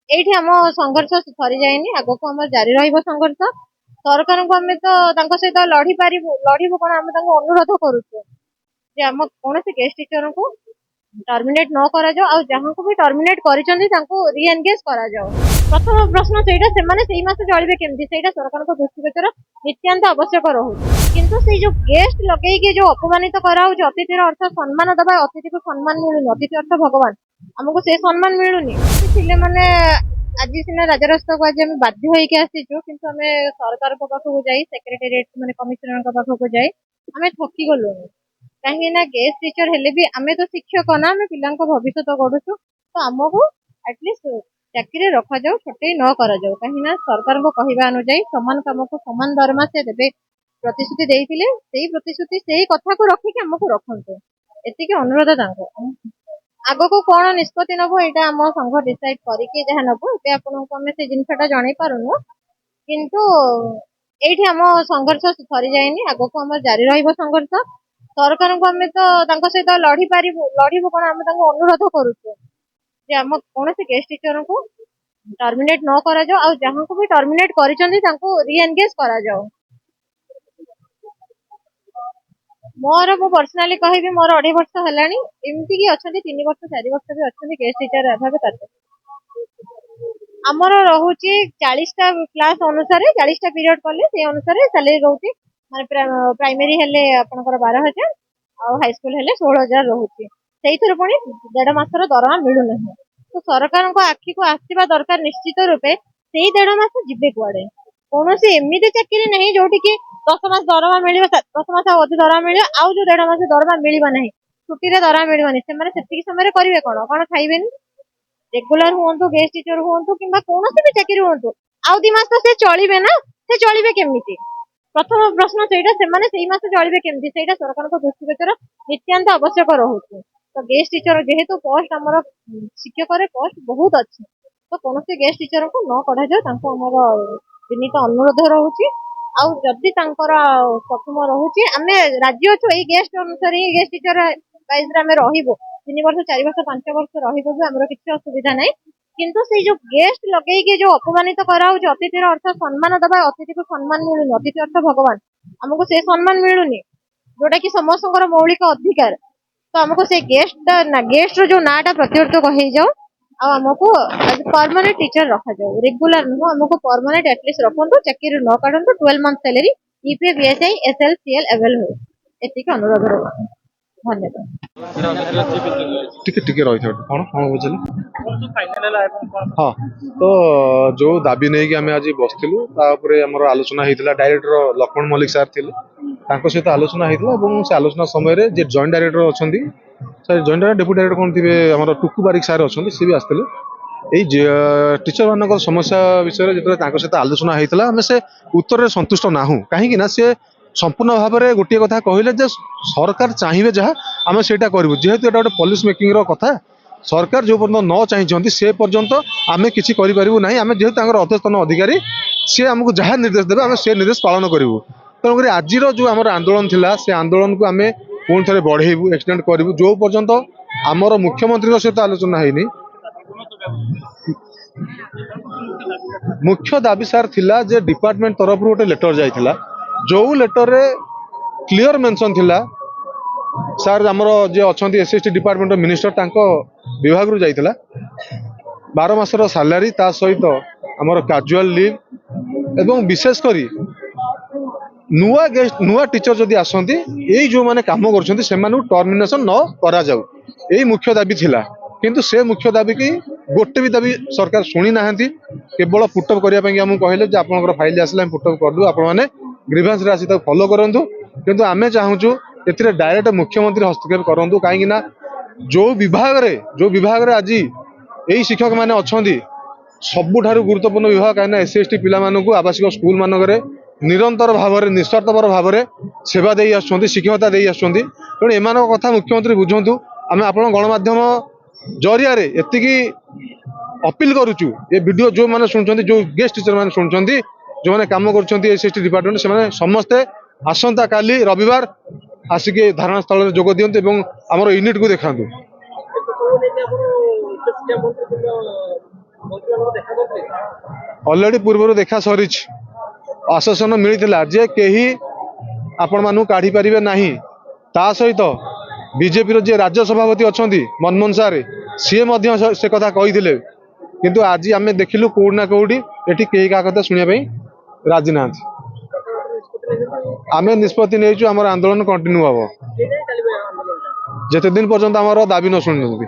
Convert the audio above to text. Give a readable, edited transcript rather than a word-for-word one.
एठी आम संघर्ष सरी जाइनी आगक आम जारी रहिबो संघर्ष सरकार को आम तो सहित लड़ी पारिबु लड़िबु कोन आम अनुरोध करूछु जे आम कोनोसी गेस्ट टीचर को टर्मिनेट न करा जाओ आ जहां को भी टर्मिनेट करिसंती तांको रीएंगेज करा जाओ। प्रथम प्रश्न सेटा से माने सेही मास चलिबे केमती सेटा सरकार को दृष्टिगोचर नित्यांत आवश्यक रहू किंतु से जो गेस्ट लगेई के जो अपमानित करा हो जो अतिथि अर्थ सम्मान दबा अतिथि को सम्मान मिलुनी अतिथि अर्थ भगवान हमको से सम्मान मिलुनी थिले माने आज सिना राजरास्ता को आज हम बाध्य होई के आसीचु किंतु हमें सरकार को पाखो जाई सेक्रेटेरिएट माने कमिश्नर को पाखो को जाई हमें थकी गलु कहीं ना गेस्ट टीचर हेले भी आमे तो शिक्षक ना आमे पिलांको भविष्य गढ़ुछु तो आमको एटलिस्ट चाकरी रखा जाऊ छुट्टी न करा जाऊ कहीं ना सरकार को कहवा अनुଯାयी समान काम को समान दरमा से देबे प्रतिश्रुति देइथिले सेही प्रतिश्रुति सेही कथा को रखिके हमको रखंतु एतिके अनुरोध तांको आगो को कोन निष्पत्ति नबो एटा हम संघ डिसाइड करिके जहा नबो ए आपन को हमें से जिनसटा जणै पारुनु किंतु एठी हम संघर्ष सरी जाइनी आगो को हम जारी रहिबो संघर्ष सरकार को आम तो सहित लड़ी पारिबु लड़िबु कोन आम अनुरोध करूछु जे आम कोनोसी गेस्ट टीचर को टर्मिनेट न करा जाओ आ जहां को भी टर्मिनेट करिसंती तांको रीएंगेज करा जाओ। मोर मो पर्सनाली कहबी मोर 2.5 वर्ष हलानी एमती की अछंती 3 वर्ष 4 वर्ष भी अछंती गेस्ट टीचर भाबे करते हमर रहूची 40 टा क्लास अनुसार 40 टा पीरियड करले से अनुसार सैलरी रहूची माने प्राइमरी हेले आपनकर 12000 आ हाई स्कूल हेले 16000 रहूची सेइथर पुनी 1.5 मासर दरमा मिलु नहीं तो सरकार को आखि को आसीबा दरकार निश्चित रूपे सेही 1.5 मास जिबे कुआडे कोनोसी एमिते चाकरी नहीं जोटी की 10 मास दरमा मिलियो 10 मास अधिक दरमा मिलियो आ जो 1.5 मास दरमा मिलिबा नहीं छुट्टी रे दरमा मिलिबनी से माने सेतिकी समय करिवे कोन कोन खाइबेनी रेगुलर हुंतु गेस्ट टीचर हुंतु किंबा कोनोसी भी चाकरी हुंतु आउ 2 मास तो से चलिबे ना से चलिबे केमिति प्रथम प्रश्न सेटा से माने सेही मास चलिबे केमिति सेटा सरकार को दृष्टिगोचर नित्यांत आवश्यक रहू तो गेस्ट टीचर जेहेतु पोस्ट हमर शिक्षक रे पोस्ट बहुत अच्छी तो कोनोसी गेस्ट टीचर को न कढा जाय तांको हमर विनीत अनुरोध रहूची आ जदी तांकर प्रथम रहूची हमें राज्य अछु ए गेस्ट अनुसार ही गेस्ट टीचर वाइज रे हमें रहिबो 3 वर्ष 4 वर्ष 5 वर्ष रहिबो भी हमर किछि असुविधा नै किंतु से जो गेस्ट लगेई के जो अपमानित करा हो जो अतिथि अर्थ सम्मान दबा अतिथि को सम्मान मिलुनी अतिथि अर्थ भगवान हमको से सम्मान मिलुनी जोटा कि समस्तଙ୍କର मौलिक अधिकार तो हमको से गेस्ट रो जो नाटा प्रतिवर्त कहि जाओ आ हमको परमानेंट टीचर रखा जाओ रेगुलर नो हमको परमानेंट एटलीस्ट रखंतु चाकरी न काढंतु 12 month salary EPF BSI SLCL avail हो एतिक अनुरोध रो धन्यवाद टिके टिके रही थे कौन कौन बुझे हाँ तो जो दाबी नहीं कि आम आज बसलु आमर आलोचना होता डायरेक्टर लक्ष्मण मल्लिक सार थे सहित आलोचना होता से आलोचना समय जे जॉइंट डायरेक्टर अच्छा जॉइंट डायरेक्टर डेप्यूटी डायरेक्टर कौन थे आम टुकु बारिक सार अच्छा सी भी आसते यही टीचर मान समस्या विषय जो सहित आलोचना होता आम से उत्तर संतुष्ट नाहू कहीं सी संपूर्ण भाव में गोटे कथा कहले जे सरकार चाहिए जहाँ आम से करूँ जेहेतु गोटे पॉलिसी मेकिंग कथा सरकार जो पर्यटन न चाहिए से पर्यंत आम कि ना आम जेहेतु अध्यक्षतन अधिकारी सी आमको जहाँ निर्देश देवे आम से निर्देश पालन करूँ तेणुक आज जो आम आंदोलन थिला से आंदोलन को आम पुणी थे बढ़ेबू एक्सटेंड करूँ जो पर्यंत आमर मुख्यमंत्री सहित आलोचना है मुख्य दाबी सार थिला जे डिपार्टमेंट तरफ गोटे लेटर जाइथिला जो लेटर रे क्लियर मेंशन थिला सार आमर जे अछंती एसएसटी डिपार्टमेंट मिनिस्टर तांको विभाग रु जाइथिला 12 मासर सैलरी ता सहित आमर कैजुअल लीव एवं विशेष करी नुआ टीचर जदि आसंती एई जो माने काम करछंती सेमानु टर्मिनेशन न करा जाऊ एई मुख्य दाबी थिला किंतु से मुख्य दाबी की गोटे भी दाबी सरकार शुणी नाहंती केवल पुटअप करिया पई हमहु कहले जे आपनकर फाइल आसला हम पुटअप कर दू आपण माने ग्रीवेंस रे आसी त फॉलो करंतु किंतु आमे चाहूचु एथिरे डायरेक्ट मुख्यमंत्री हस्तक्षेप करंतु काहे कि ना जो विभाग रे आज एई शिक्षक माने अछंती सबुठारु गुरुत्वपूर्ण विभाग काहे एसएसटी पिला मानकु आवासिक स्कूल मानकरे निरंतर भाव में निस्वार्थपर भाव में सेवा दे आसुँच शिक्षकता दे आसुँच तेणु एम कथा मुख्यमंत्री बुझंतु आम आप गणमाध्यम जरिया एतिकी अपील करुचु ये वीडियो जो मैंने शुणुंट जो गेस्ट टीचर मैंने शुणुंट जो मैंने कम कर डिपार्टमेंट से समस्ते आसंता काली रविवार आसिक धारणा स्थल में जोग दिंतु और आमर यूनिट को देखा अलरेडी पूर्व देखा सरी आश्वासन मिलता जे कहीं आपण मानू काढ़ी पारे ना ता सहित बीजेपी जी राज्य सभापति अच्छा मनमोहन सारे सी से कथा कही किंतु आज आम देखिलु कौटना कौटी ये कहीं क्या कथा शुणापी राजी ना आम निष्पत्ति नहीं आम आंदोलन कंटिन्यू हम जिते दिन पर्यंत आम दाबी न शुणी।